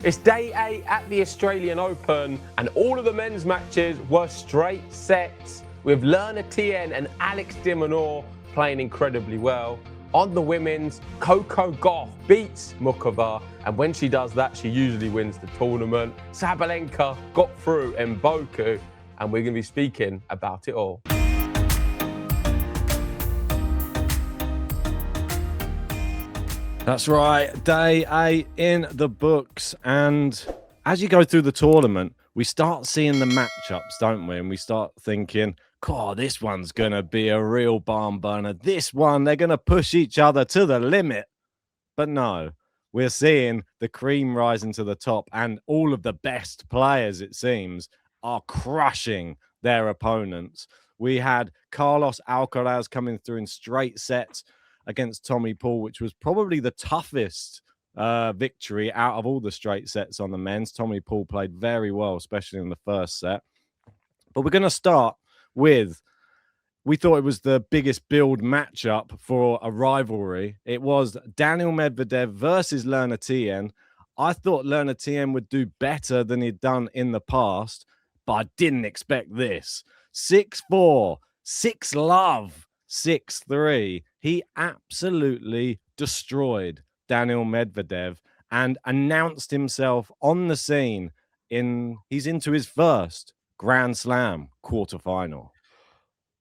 It's day 8 at the Australian Open, and all of the men's matches were straight sets, with Lerner Tien and Alex de Minaur playing incredibly well. On the women's, Coco Gauff beats Mukova, and when she does that, she usually wins the tournament. Sabalenka got through Mboku, and we're going to be speaking about it all. That's right, day 8 in the books, and as you go through the tournament, we start seeing the matchups, don't we? And we start thinking, God, this one's going to be a real barn burner. This one, they're going to push each other to the limit. But no, we're seeing the cream rising to the top, and all of the best players, it seems, are crushing their opponents. We had Carlos Alcaraz coming through in straight sets against Tommy Paul, which was probably the toughest victory out of all the straight sets on the men's. Tommy Paul played very well, especially in the first set. But we're going to start with, we thought it was the biggest build matchup for a rivalry. It was Daniel Medvedev versus Lerner Tien. I thought Lerner Tien would do better than he'd done in the past, but I didn't expect this. 6-4, 6-love. 6-3. He absolutely destroyed Daniel Medvedev and announced himself on the scene. He's into his first Grand Slam quarterfinal.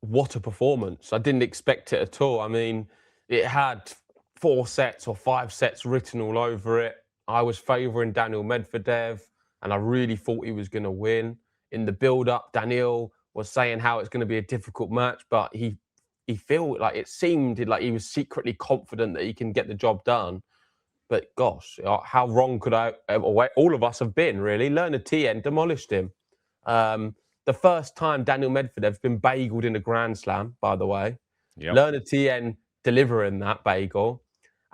What a performance. I didn't expect it at all. I mean, it had 4 sets or 5 sets written all over it. I was favouring Daniel Medvedev, and I really thought he was going to win. In the build-up, Daniel was saying how it's going to be a difficult match, but he felt like it seemed like he was secretly confident that he can get the job done. But gosh, how wrong could all of us have been, really? Lerner Tien demolished him. The first time Daniel Medvedev's been bageled in a Grand Slam, by the way. Yep. Lerner Tien delivering that bagel.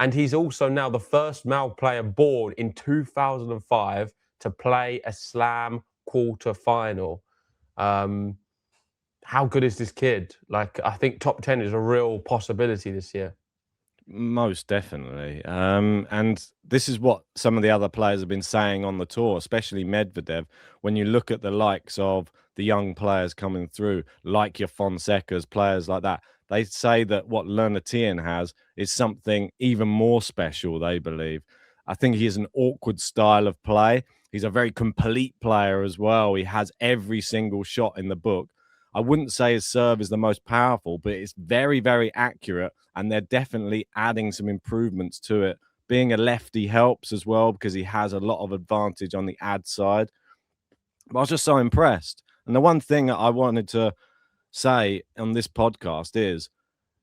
And he's also now the first male player born in 2005 to play a Slam quarter-final. How good is this kid? Like, I think top 10 is a real possibility this year. Most definitely. And this is what some of the other players have been saying on the tour, especially Medvedev. When you look at the likes of the young players coming through, like your Fonsecas, players like that, they say that what Lerner Tien has is something even more special, they believe. I think he has an awkward style of play. He's a very complete player as well. He has every single shot in the book. I wouldn't say his serve is the most powerful, but it's very, very accurate, and they're definitely adding some improvements to it. Being a lefty helps as well because he has a lot of advantage on the ad side. But I was just so impressed. And the one thing that I wanted to say on this podcast is,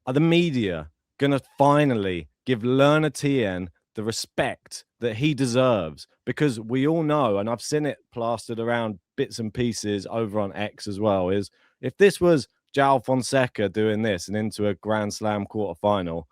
are the media going to finally give Lerner Tien the respect that he deserves? Because we all know, and I've seen it plastered around bits and pieces over on X as well, is if this was João Fonseca doing this and into a Grand Slam quarterfinal,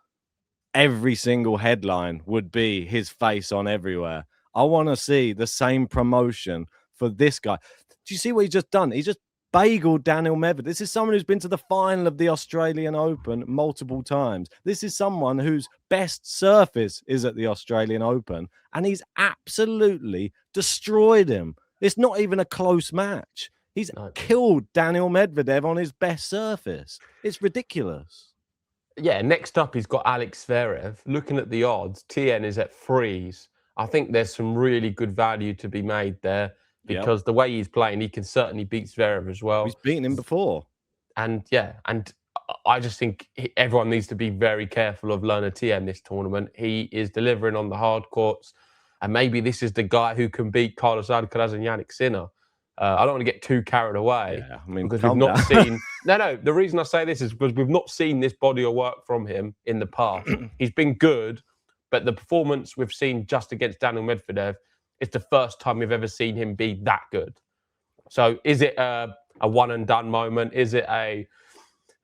every single headline would be his face on everywhere. I want to see the same promotion for this guy. Do you see what he's just done? He just bageled Daniel Medvedev. This is someone who's been to the final of the Australian Open multiple times. This is someone whose best surface is at the Australian Open, and he's absolutely destroyed him. It's not even a close match. He's killed Daniel Medvedev on his best surface. It's ridiculous. Yeah, next up, he's got Alex Zverev. Looking at the odds, Tien is at 3s. I think there's some really good value to be made there because the way he's playing, he can certainly beat Zverev as well. He's beaten him before. And I just think everyone needs to be very careful of Lerner Tien this tournament. He is delivering on the hard courts, and maybe this is the guy who can beat Carlos Alcaraz and Jannik Sinner. I don't want to get too carried away because we've not seen... No, the reason I say this is because we've not seen this body of work from him in the past. He's been good, but the performance we've seen just against Daniel Medvedev is the first time we've ever seen him be that good. So is it a one-and-done moment? Is it a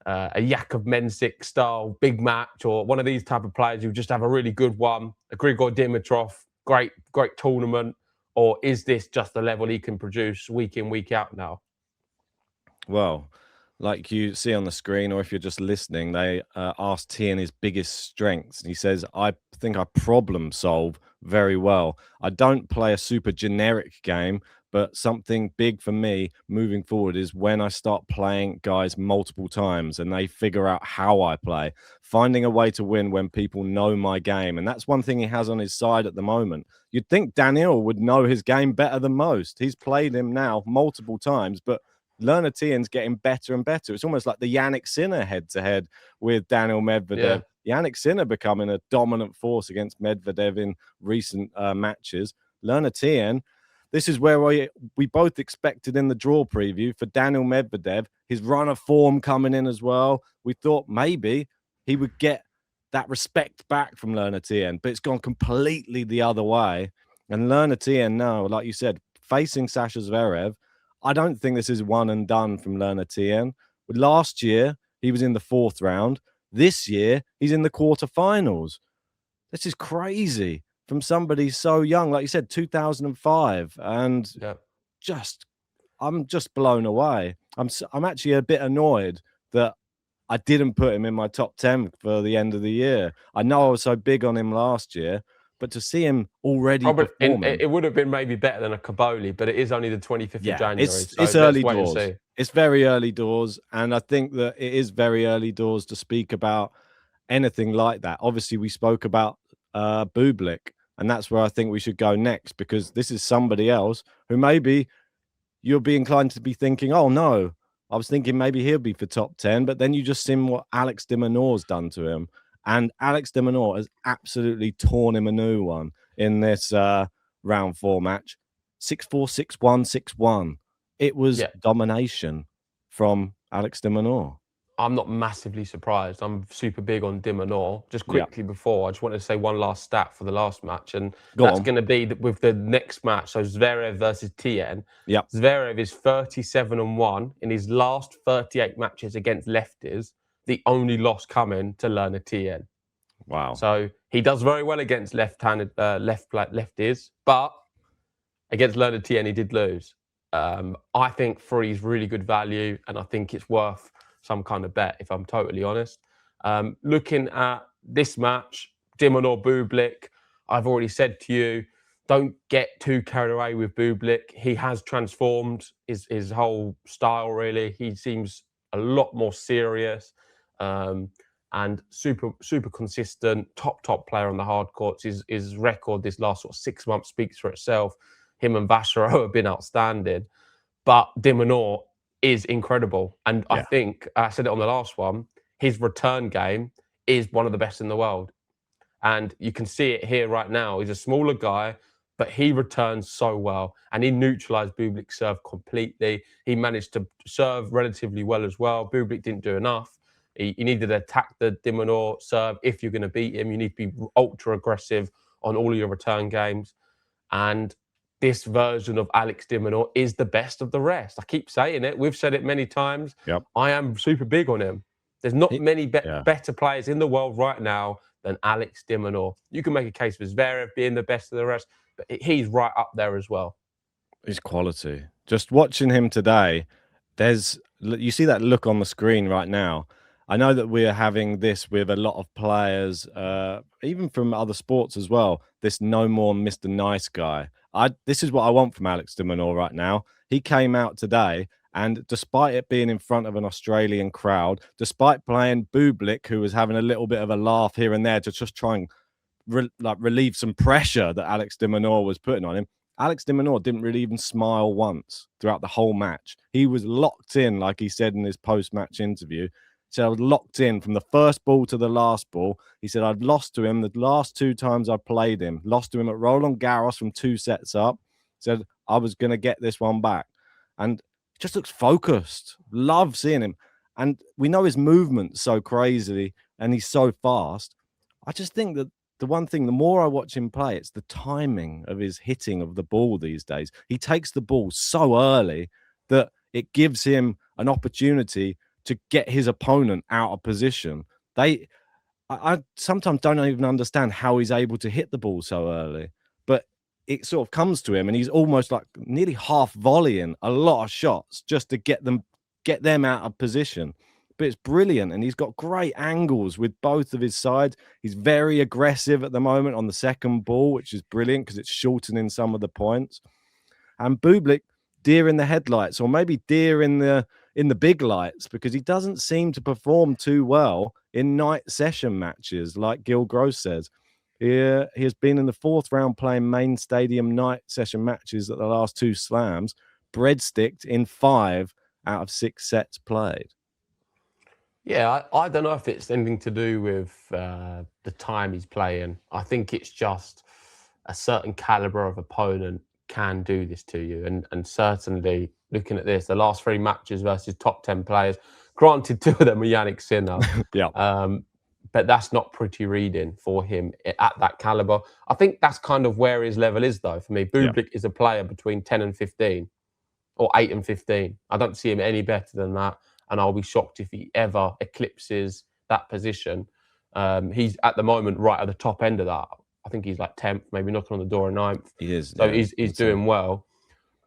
Jakub Mensik style big match, or one of these type of players who just have a really good one, a Grigor Dimitrov, great tournament? Or is this just the level he can produce week in, week out now? Well, like you see on the screen, or if you're just listening, they asked Tien his biggest strengths. And he says, I think I problem solve very well. I don't play a super generic game, but something big for me moving forward is when I start playing guys multiple times and they figure out how I play, finding a way to win when people know my game. And that's one thing he has on his side at the moment. You'd think Daniil would know his game better than most. He's played him now multiple times, but Lerner Tien's getting better and better. It's almost like the Yannick Sinner head-to-head with Daniil Medvedev. Yannick Sinner becoming a dominant force against Medvedev in recent matches. Lerner Tien, this is where we both expected in the draw preview for Daniil Medvedev, his run of form coming in as well. We thought maybe he would get that respect back from Lerner Tien, but it's gone completely the other way. And Lerner Tien now, like you said, facing Sasha Zverev, I don't think this is one and done from Lerner Tien. Last year, he was in the 4th round. This year, he's in the quarterfinals. This is crazy from somebody so young, like you said, 2005, and I'm just blown away. I'm actually a bit annoyed that I didn't put him in my top 10 for the end of the year. I know I was so big on him last year, but to see him already performing, it would have been maybe better than a Caboli, but it is only the 25th of January. It's early doors. It's very early doors, and I think that it is very early doors to speak about anything like that. Obviously, we spoke about Bublik, and that's where I think we should go next, because this is somebody else who maybe you'll be inclined to be thinking, oh no, I was thinking maybe he'll be for top 10, but then you just seen what Alex de Minaur's done to him. And Alex de Minaur has absolutely torn him a new one in this round 4 match. 6-4, 6-1, 6-1. It was domination from Alex de Minaur. I'm not massively surprised. I'm super big on de Minaur. Just quickly before, I just wanted to say one last stat for the last match, and that's going to be with the next match. So Zverev versus Tien. Zverev is 37-1 in his last 38 matches against lefties. The only loss coming to Lerner Tien. Wow. So he does very well against left-handed lefties, but against Lerner Tien, he did lose. I think 3 is really good value, and I think it's worth some kind of bet, if I'm totally honest. Looking at this match, de Minaur Bublik, I've already said to you, don't get too carried away with Bublik. He has transformed his whole style, really. He seems a lot more serious. And super consistent, top player on the hard courts. His record this last sort of 6 months speaks for itself. Him and Vachereau have been outstanding, but de Minaur is incredible. And I think, I said it on the last one, his return game is one of the best in the world. And you can see it here right now. He's a smaller guy, but he returns so well. And he neutralized Bublik's serve completely. He managed to serve relatively well as well. Bublik didn't do enough. You needed to attack the de Minaur serve. If you're going to beat him, you need to be ultra aggressive on all of your return games. And this version of Alex de Minaur is the best of the rest. I keep saying it. We've said it many times. I am super big on him. There's not many better players in the world right now than Alex de Minaur. You can make a case for Zverev being the best of the rest, but he's right up there as well. His quality. Just watching him today, you see that look on the screen right now. I know that we are having this with a lot of players, even from other sports as well. This no more Mr. Nice guy. This is what I want from Alex de Minaur right now. He came out today, and despite it being in front of an Australian crowd, despite playing Bublik, who was having a little bit of a laugh here and there to just try and relieve some pressure that Alex de Minaur was putting on him, Alex de Minaur didn't really even smile once throughout the whole match. He was locked in, like he said in his post-match interview. So I was locked in from the first ball to the last ball. He said, I've lost to him the last 2 times I played him. Lost to him at Roland Garros from 2 sets up. Said, I was going to get this one back. And he just looks focused. Love seeing him. And we know his movement's so crazy and he's so fast. I just think that the one thing, the more I watch him play, it's the timing of his hitting of the ball these days. He takes the ball so early that it gives him an opportunity to get his opponent out of position. I sometimes don't even understand how he's able to hit the ball so early, but it sort of comes to him and he's almost like nearly half volleying a lot of shots just to get them out of position. but it's brilliant. And he's got great angles with both of his sides. He's very aggressive at the moment on the second ball, which is brilliant because it's shortening some of the points. And Bublik, deer in the headlights, or maybe deer in the big lights, because he doesn't seem to perform too well in night session matches, like Gil Gross says. He has been in the fourth round playing main stadium night session matches at the last 2 slams, breadsticked in 5 out of 6 sets played. Yeah, I don't know if it's anything to do with the time he's playing. I think it's just a certain caliber of opponent can do this to you. And certainly, looking at this, the last 3 matches versus top 10 players, granted 2 of them are Yannick Sinner. Yeah. But that's not pretty reading for him at that caliber. I think that's kind of where his level is, though, for me. Bublik is a player between 10 and 15, or 8 and 15. I don't see him any better than that, and I'll be shocked if he ever eclipses that position. He's at the moment right at the top end of that. I think he's like 10th, maybe knocking on the door of 9th. He is. So he's doing well.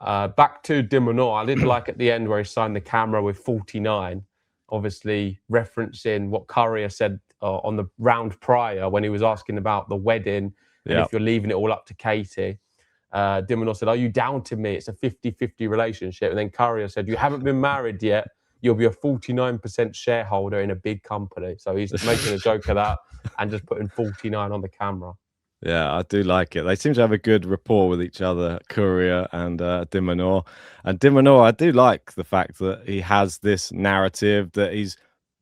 Back to de Minaur, I did like at the end where he signed the camera with 49, obviously referencing what Courier said on the round prior when he was asking about the wedding and if you're leaving it all up to Katie. De Minaur said, "Are you doubting me? It's a 50-50 relationship." And then Courier said, "You haven't been married yet. You'll be a 49% shareholder in a big company." So he's making a joke of that and just putting 49 on the camera. Yeah, I do like it. They seem to have a good rapport with each other, Courier and de Minaur. And de Minaur, I do like the fact that he has this narrative that he's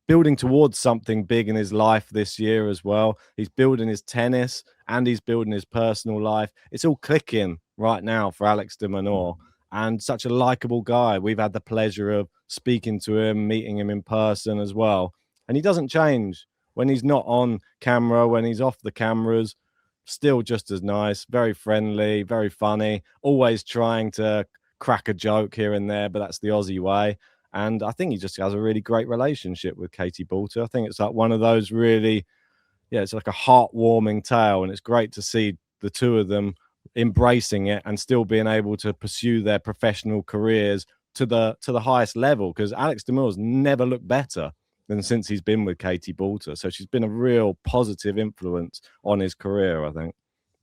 building towards something big in his life this year as well. He's building his tennis and he's building his personal life. It's all clicking right now for Alex de Minaur, and such a likable guy. We've had the pleasure of speaking to him, meeting him in person as well. And he doesn't change when he's not on camera, when he's off the cameras. Still just as nice, very friendly, very funny, always trying to crack a joke here and there, but that's the Aussie way. And I think he just has a really great relationship with Katie Boulter. I think it's like one of those really, it's like a heartwarming tale. And it's great to see the 2 of them embracing it and still being able to pursue their professional careers to the highest level, because Alex de Minaur's never looked better than since he's been with Katie Boulter. So she's been a real positive influence on his career, I think.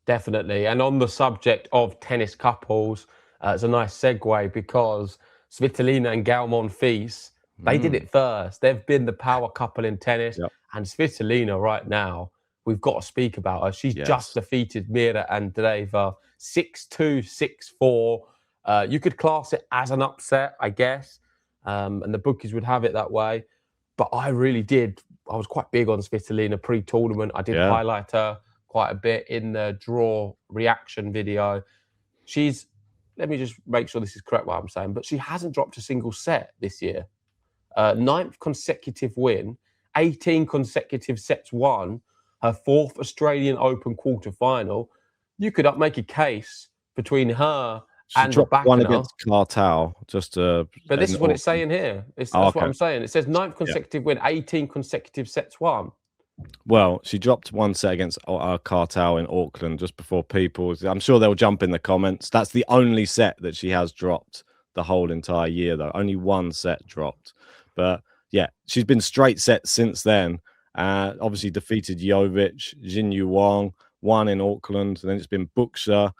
Definitely. And on the subject of tennis couples, it's a nice segue because Svitolina and Gauff, they did it first. They've been the power couple in tennis. And Svitolina right now, we've got to speak about her. She's just defeated Mira Andreeva 6-2, 6-4. You could class it as an upset, I guess. And the bookies would have it that way. But I was quite big on Svitolina pre-tournament. I did highlight her quite a bit in the draw reaction video. Let me just make sure this is correct what I'm saying, but she hasn't dropped a single set this year. 9th consecutive win, 18 consecutive sets won, her 4th Australian Open quarterfinal. You could make a case between her and dropped Rebecca. One against Cartel, but this is what it's saying here. That's what I'm saying. It says 9th consecutive win, 18 consecutive sets won. Well, she dropped 1 set against Cartel in Auckland just before people. I'm sure they'll jump in the comments. That's the only set that she has dropped the whole entire year, though. Only 1 set dropped. But yeah, she's been straight sets since then. Obviously defeated Jovic, Jinyu Wang, won in Auckland. And then it's been Buxa,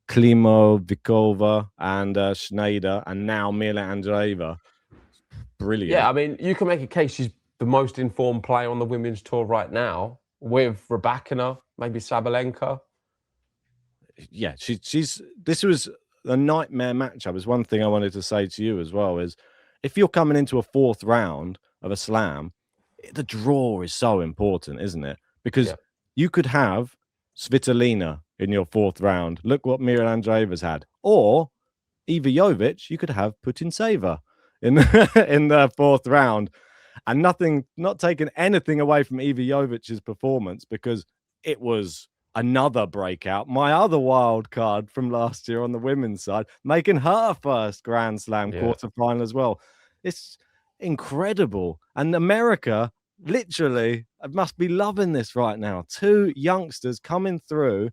Klimovikova, and Schneider, and now Mila Andreeva. Brilliant. Yeah, I mean, you can make a case she's the most informed player on the women's tour right now, with Rebecca, maybe Sabalenka. Yeah, she's. This was a nightmare matchup. Is one thing I wanted to say to you as well, is if you're coming into a 4th round of a slam, the draw is so important, isn't it? Because you could have Svitolina in your 4th round. Look what Mira Andreeva's had. Or Iva Jovic, you could have Putintseva in the 4th round. And not taking anything away from Iva Jovic's performance, because it was another breakout. My other wild card from last year on the women's side, making her first Grand Slam quarterfinal as well. It's incredible. And America, literally, must be loving this right now. 2 youngsters coming through,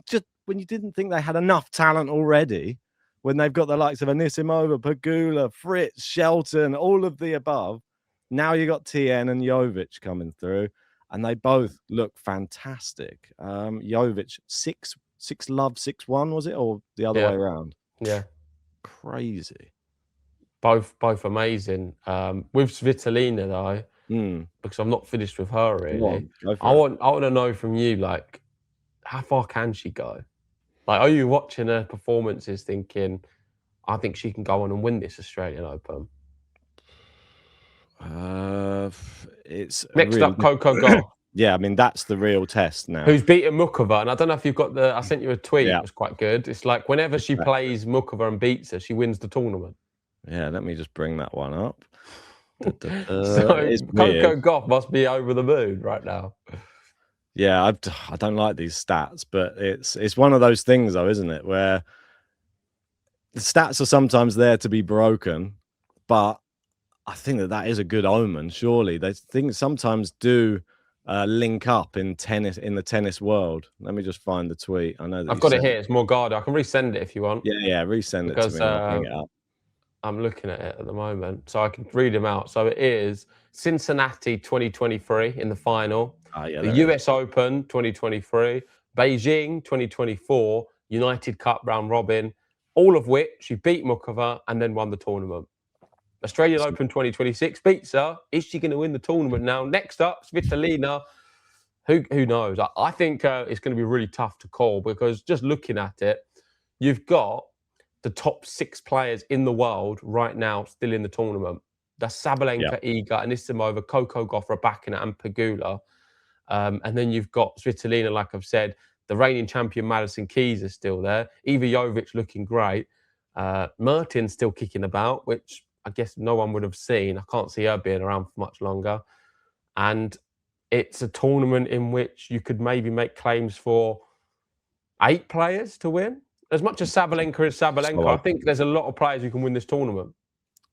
just when you didn't think they had enough talent already, when they've got the likes of Anisimova, Pegula, Fritz, Shelton, all of the above. Now you got Tien and Jovic coming through, and they both look fantastic. Jovic 6-love 6-1, was it, or the other way around? Yeah, crazy. Both amazing. With Svitolina though, because I'm not finished with her really. Go for I it. want to know from you, like, how far can she go? Like, are you watching her performances thinking, I think she can go on and win this Australian Open? It's Next up, Coco Gauff. Yeah, I mean, that's the real test now. Who's beaten Mukova. And I don't know if you've got I sent you a tweet. Yeah. It was quite good. It's like whenever she plays Mukova and beats her, she wins the tournament. Yeah, let me just bring that one up. So Coco Gauff must be over the moon right now. Yeah, I don't like these stats, but it's one of those things, though, isn't it? Where the stats are sometimes there to be broken, but I think that is a good omen. Surely, they think sometimes do link up in tennis, in the tennis world. Let me just find the tweet. I know that I've got it here. It's Morgado. I can resend it if you want. Yeah, resend it to me. I'll bring it up. I'm looking at it at the moment, so I can read them out. So it is Cincinnati 2023 in the final, the US Open 2023, Beijing 2024, United Cup round robin, all of which she beat Mukova and then won the tournament. Australian Open 2026 beats her. Is she going to win the tournament now? Next up, Svitolina. Who knows? I think it's going to be really tough to call because just looking at it, you've got the top 6 players in the world right now still in the tournament. That's Sabalenka, Iga, Anisimova, Coco Gauff, Rybakina, and Pegula. And then you've got Svitolina, like I've said, the reigning champion Madison Keys is still there. Iva Jovic looking great. Merton's still kicking about, which I guess no one would have seen. I can't see her being around for much longer. And it's a tournament in which you could maybe make claims for 8 players to win. As much as Sabalenka is Sabalenka, I think there's a lot of players who can win this tournament.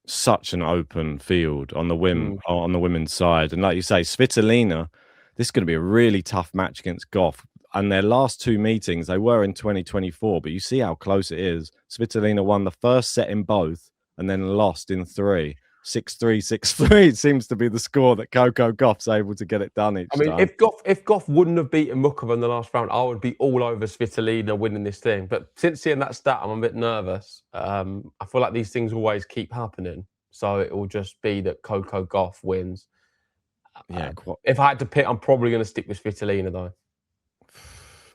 Such an open field on the women's side. And like you say, Svitolina, this is going to be a really tough match against Gauff. And their last 2 meetings, they were in 2024, but you see how close it is. Svitolina won the first set in both and then lost in 3. 6-3, 6-3 seems to be the score that Coco Gauff's able to get it done each time. If Gauff wouldn't have beaten Mukova in the last round, I would be all over Svitolina winning this thing. But since seeing that stat, I'm a bit nervous. I feel like these things always keep happening. So it will just be that Coco Gauff wins. Yeah. If I had to pick, I'm probably going to stick with Svitolina, though.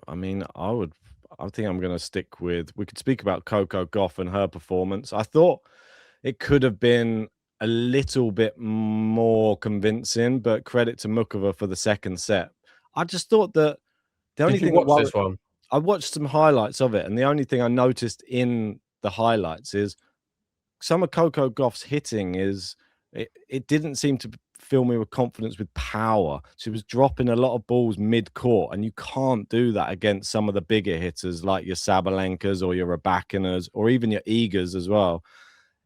I mean, I think I'm going to stick with... We could speak about Coco Gauff and her performance. I thought it could have been a little bit more convincing, but credit to Mukova for the second set. I just thought that the only thing... Did you watch this one? I watched some highlights of it, and the only thing I noticed in the highlights is some of Coco Gauff's hitting is... It didn't seem to fill me with confidence with power. She was dropping a lot of balls mid-court, and you can't do that against some of the bigger hitters like your Sabalenkas or your Rybakinas or even your Igas as well.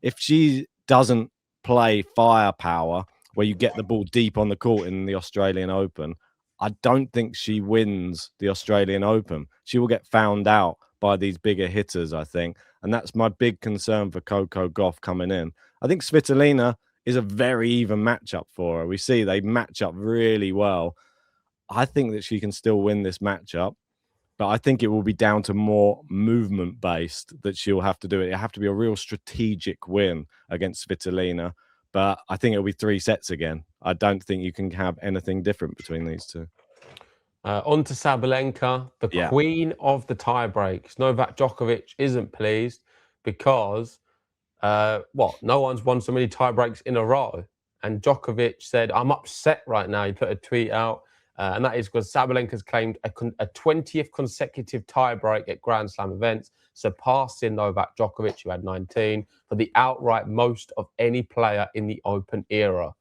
If she doesn't play firepower where you get the ball deep on the court in the Australian Open, I don't think she wins the Australian Open. She will get found out by these bigger hitters, I think. And that's my big concern for Coco Gauff coming in. I think Svitolina is a very even matchup for her. We see they match up really well. I think that she can still win this matchup, but I think it will be down to more movement-based that she'll have to do it. It'll have to be a real strategic win against Svitolina, but I think it'll be 3 sets again. I don't think you can have anything different between these two. On to Sabalenka, the queen of the tie-breaks. Novak Djokovic isn't pleased because... no one's won so many tie-breaks in a row. And Djokovic said, I'm upset right now. He put a tweet out, and that is because Sabalenka's claimed a 20th consecutive tie-break at Grand Slam events, surpassing Novak Djokovic, who had 19, for the outright most of any player in the Open era.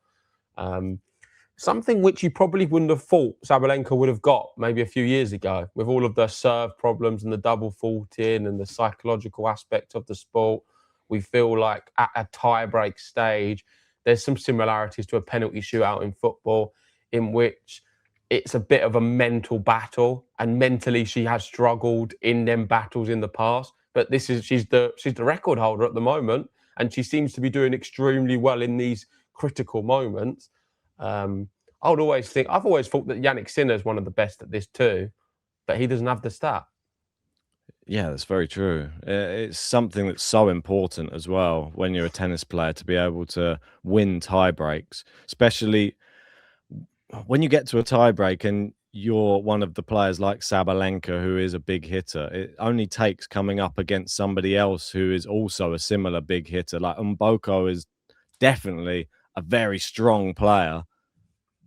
Something which you probably wouldn't have thought Sabalenka would have got maybe a few years ago, with all of the serve problems and the double faulting and the psychological aspect of the sport. We feel like at a tie-break stage, there's some similarities to a penalty shootout in football, in which it's a bit of a mental battle, and mentally she has struggled in them battles in the past. But she's the record holder at the moment, and she seems to be doing extremely well in these critical moments. I would always think, I've always thought that Yannick Sinner is one of the best at this too, but he doesn't have the stat. Yeah, that's very true. It's something that's so important as well when you're a tennis player to be able to win tie breaks, especially when you get to a tie break and you're one of the players like Sabalenka, who is a big hitter. It only takes coming up against somebody else who is also a similar big hitter. Like Mboko is definitely a very strong player,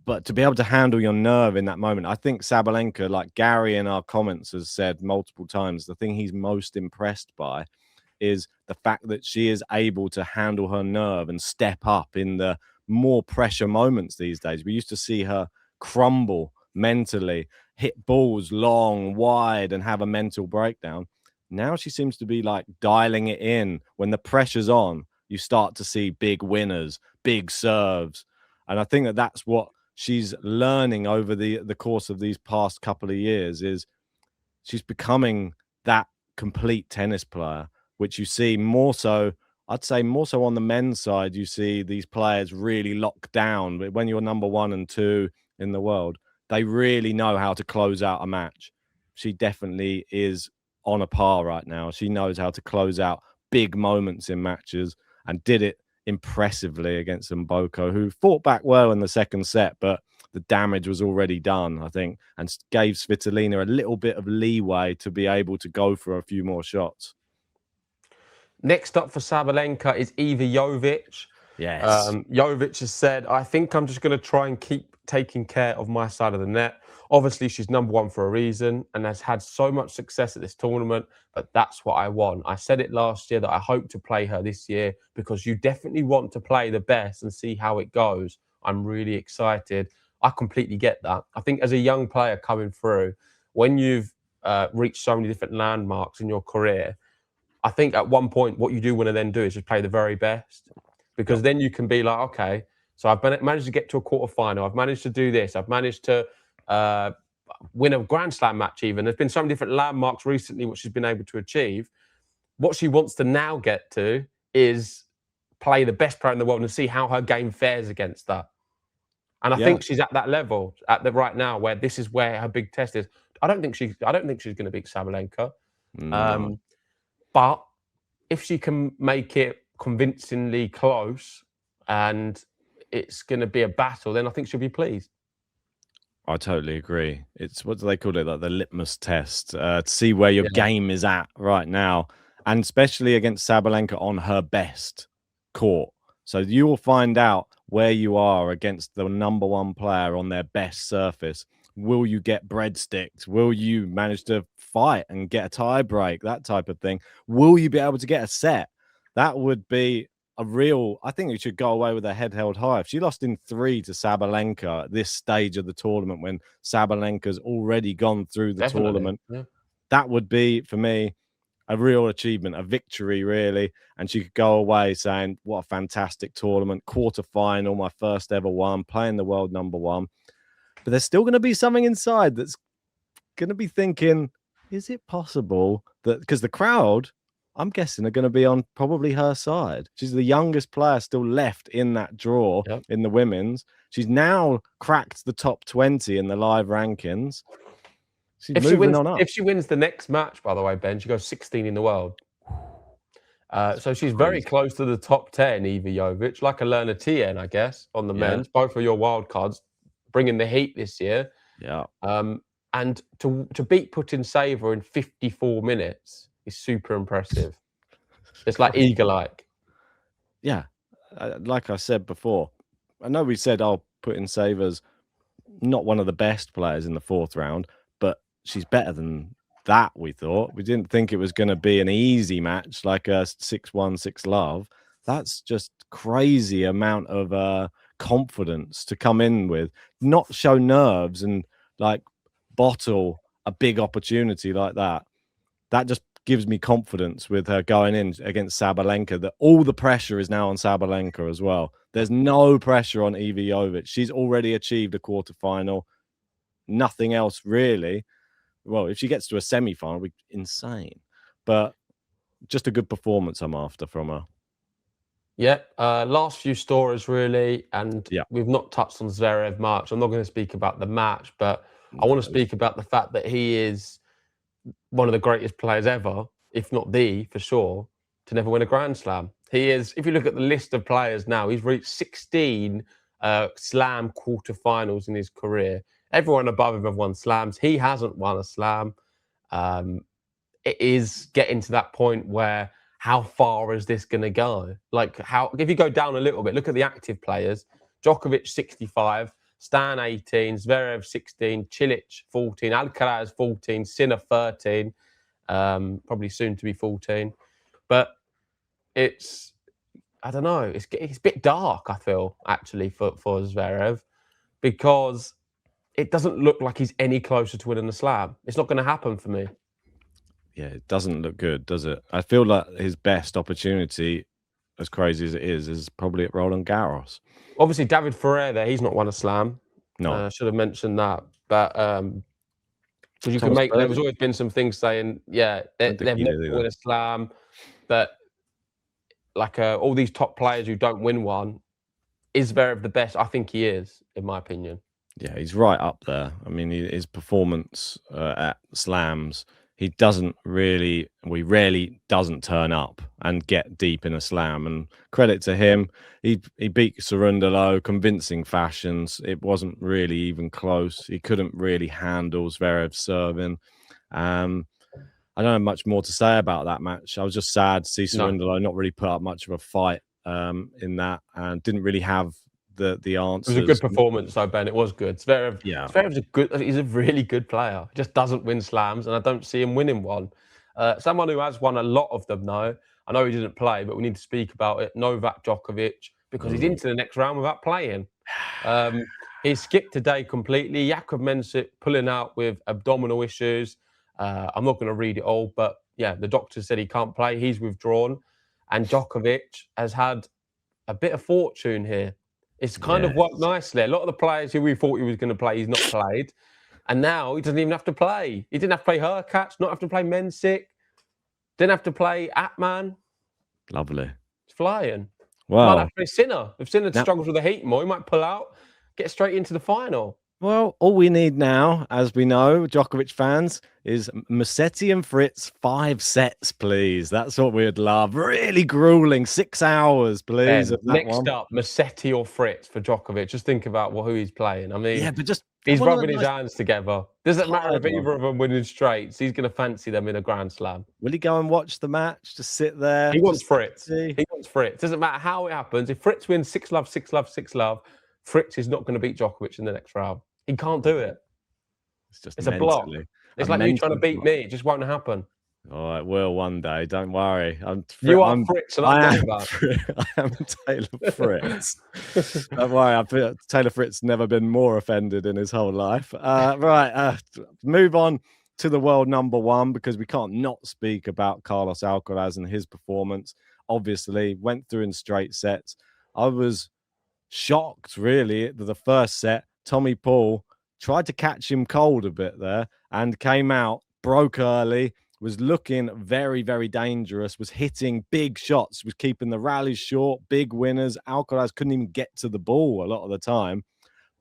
but to be able to handle your nerve in that moment, I think Sabalenka, like Gary in our comments has said multiple times, the thing he's most impressed by is the fact that she is able to handle her nerve and step up in the more pressure moments these days. We used to see her crumble mentally, hit balls long, wide, and have a mental breakdown. Now she seems to be like dialing it in. When the pressure's on, you start to see big winners, big serves. And I think that that's what she's learning over the course of these past couple of years is she's becoming that complete tennis player, which you see more so, I'd say more so on the men's side, you see these players really locked down. But when you're number 1 and 2 in the world, they really know how to close out a match. She definitely is on a par right now. She knows how to close out big moments in matches and did it impressively against Mboko, who fought back well in the second set, but the damage was already done, I think, and gave Svitolina a little bit of leeway to be able to go for a few more shots. Next up for Sabalenka is Iva Jovic. Yes. Jovic has said, I think I'm just going to try and keep taking care of my side of the net. Obviously, she's number 1 for a reason and has had so much success at this tournament, but that's what I want. I said it last year that I hope to play her this year because you definitely want to play the best and see how it goes. I'm really excited. I completely get that. I think as a young player coming through, when you've reached so many different landmarks in your career, I think at one point what you do want to then do is just play the very best, because then you can be like, okay, so I've managed to get to a quarterfinal. I've managed to do this. I've managed to win a Grand Slam match even. There's been so many different landmarks recently which she's been able to achieve. What she wants to now get to is play the best player in the world and see how her game fares against that. And I think she's at that level right now where this is where her big test is. I don't think she's going to beat Sabalenka. No. But if she can make it convincingly close and it's going to be a battle, then I think she'll be pleased. I totally agree. It's, what do they call it? Like the litmus test to see where your game is at right now. And especially against Sabalenka on her best court. So you will find out where you are against the number 1 player on their best surface. Will you get breadsticks? Will you manage to fight and get a tie break? That type of thing. Will you be able to get a set? That would be a real, I think you should go away with her head held high. If she lost in 3 to Sabalenka at this stage of the tournament, when Sabalenka's already gone through the tournament, that would be, for me, a real achievement, a victory, really. And she could go away saying, what a fantastic tournament, quarterfinal, my first ever one, playing the world number 1. But there's still going to be something inside that's going to be thinking, is it possible that, because the crowd, I'm guessing, are going to be on probably her side. She's the youngest player still left in that draw in the women's. She's now cracked the top 20 in the live rankings. She's moving on up. If she wins the next match, by the way, Ben, she goes 16 in the world. So she's very close to the top 10, Iva Jovic, like Alcaraz Tien, I guess, on the men's. Both of your wild cards bringing the heat this year. Yeah. And to beat Putin Saver in 54 minutes is super impressive. It's like eagle-like. Yeah. Like I said before, I know we said, Putin Saver's not one of the best players in the 4th round, but she's better than that, we thought. We didn't think it was going to be an easy match, like a 6-1, 6-love. That's just crazy amount of confidence to come in with, not show nerves and like bottle a big opportunity like that. That just gives me confidence with her going in against Sabalenka, that all the pressure is now on Sabalenka as well. There's no pressure on Iva Jovic. She's already achieved a quarterfinal. Nothing else really. Well, if she gets to a semi-final, it'd be insane. But just a good performance I'm after from her. Yeah, last few stories really, and Yeah. we've not touched on Zverev much. I'm not going to speak about the match, but I want to No. speak about the fact that he is one of the greatest players ever, if not the, for sure, to never win a Grand Slam. He is, if you look at the list of players now, he's reached 16 Slam quarterfinals in his career. Everyone above him have won Slams. He hasn't won a Slam. Um, it is getting to that point where how far is this going to go? Like, how if you go down a little bit, look at the active players: Djokovic 65, Stan 18, Zverev 16, Cilic 14, Alcaraz 14, Sinner 13, probably soon to be 14. But it's I don't know. It's a bit dark. I feel actually for Zverev because it doesn't look like he's any closer to winning the Slam. It's not going to happen for me. Yeah, it doesn't look good, does it? I feel like his best opportunity, as crazy as it is probably at Roland Garros. Obviously, David Ferrer there, he's not won a Slam. No. Should have mentioned that. But because you can Thomas make, there was Berdych, always been some things saying, yeah, I don't think they've he never did won either. a Slam. But like all these top players who don't win one, is Zverev the best? I think he is, in my opinion. Yeah, he's right up there. I mean, his performance at slams, he rarely doesn't turn up and get deep in a slam. And credit to him, he beat Cerundolo, convincing fashions. It wasn't really even close. He couldn't really handle Zverev's serving. I don't have much more to say about that match. I was just sad to see Cerundolo not really put up much of a fight in that, and didn't really have the It was a answers. good performance, though, Ben. It was good. Yeah. He's a really good player. He just doesn't win slams, and I don't see him winning one. Someone who has won a lot of them, though. I know he didn't play, but we need to speak about it. Novak Djokovic, because he's into the next round without playing. He skipped today completely. Jakub Mensik pulling out with abdominal issues. I'm not going to read it all, but yeah, the doctor said he can't play. He's withdrawn, and Djokovic has had a bit of fortune here. It's kind of worked nicely. A lot of the players who we thought he was going to play, he's not played. And now he doesn't even have to play. He didn't have to play Hurkacz, not have to play Mensik, didn't have to play Atman. Lovely. He's flying. Well, Might have to play Sinner. If Sinner struggles with the heat more, he might pull out, get straight into the final. Well, all we need now, as we know, Djokovic fans, is Musetti and Fritz 5 sets, please. That's what we'd love. Really grueling 6 hours, please. Next up, Musetti or Fritz for Djokovic. Just think about who he's playing. I mean, yeah, but just he's rubbing his hands together. Doesn't matter if either of them winning straights. He's going to fancy them in a Grand Slam. Will he go and watch the match? Just sit there? He wants Fritz. He wants Fritz. Doesn't matter how it happens. If Fritz wins 6-love, 6-love, 6-love, Fritz is not going to beat Djokovic in the next round. He can't do it. It's a block. It's like you trying to beat me. It just won't happen. Oh, it will one day. Don't worry. You are Fritz, and I'm Novak. I am Taylor Fritz. Don't worry. Taylor Fritz never been more offended in his whole life. Right. Move on to the world number one, because we can't not speak about Carlos Alcaraz and his performance. Obviously, went through in straight sets. I was shocked, really, that the first set, Tommy Paul tried to catch him cold a bit there and came out, broke early, was looking very, very dangerous, was hitting big shots, was keeping the rallies short, big winners. Alcaraz couldn't even get to the ball a lot of the time.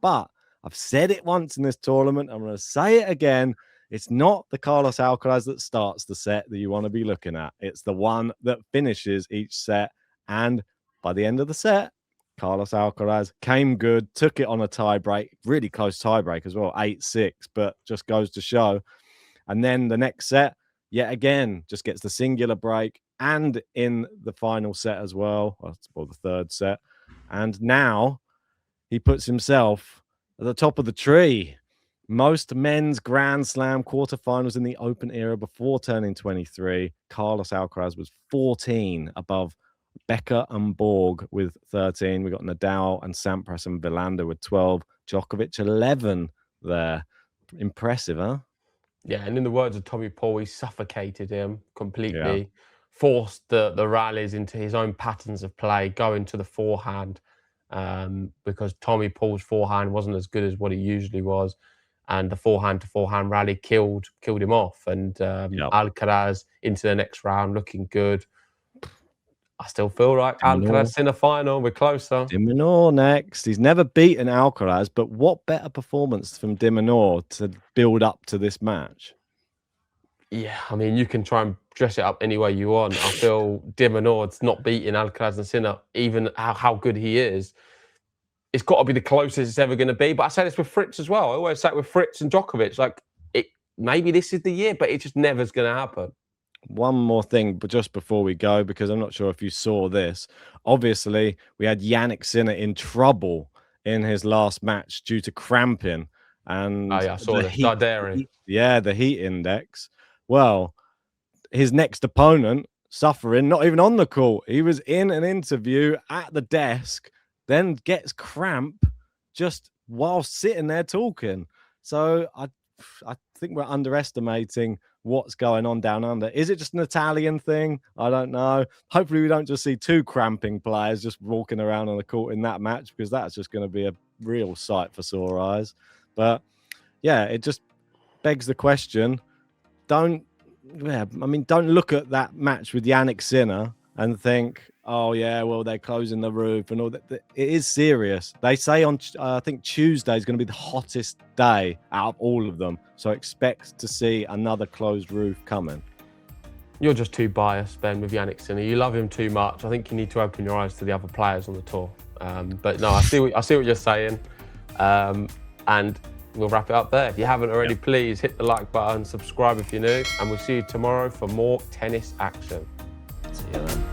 But I've said it once in this tournament, I'm going to say it again. It's not the Carlos Alcaraz that starts the set that you want to be looking at. It's the one that finishes each set. And by the end of the set, Carlos Alcaraz came good, took it on a tiebreak, really close tiebreak as well, 8-6, but just goes to show. And then the next set, yet again, just gets the singular break, and in the final set as well, or the third set. And now he puts himself at the top of the tree. Most men's Grand Slam quarterfinals in the Open era before turning 23. Carlos Alcaraz was 14 above Becker and Borg with 13. We got Nadal and Sampras and Villander with 12. Djokovic 11 there. Impressive, huh? Yeah, and in the words of Tommy Paul, he suffocated him completely, forced the rallies into his own patterns of play, going to the forehand, because Tommy Paul's forehand wasn't as good as what he usually was, and the forehand to forehand rally killed him off. And Alcaraz into the next round looking good. I still feel like Alcaraz in the final. We're closer. De Minaur next. He's never beaten Alcaraz, but what better performance from De Minaur to build up to this match? Yeah, I mean, you can try and dress it up any way you want. I feel De Minaur's not beating Alcaraz and Sinner, even how good he is. It's got to be the closest it's ever going to be. But I say this with Fritz as well. I always say it with Fritz and Djokovic. Like, maybe this is the year, but it just never's going to happen. One more thing, but just before we go, because I'm not sure if you saw this. Obviously, we had Jannik Sinner in trouble in his last match due to cramping. And oh, yeah, I saw this. The heat index. Well, his next opponent suffering, not even on the court. He was in an interview at the desk, then gets cramp just while sitting there talking. So I think we're underestimating what's going on down under. Is it just an Italian thing? I don't know. Hopefully we don't just see two cramping players just walking around on the court in that match, because that's just going to be a real sight for sore eyes. But yeah, it just begs the question. Don't look at that match with Jannik Sinner and think, oh yeah, well, they're closing the roof and all that. It is serious. They say on I think Tuesday is going to be the hottest day out of all of them, so expect to see another closed roof coming. You're just too biased, Ben, with Jannik Sinner. You love him too much. I think you need to open your eyes to the other players on the tour. But no, I see what you're saying, and we'll wrap it up there. If you haven't already, please hit the like button, subscribe if you're new, and we'll see you tomorrow for more tennis action. See you then.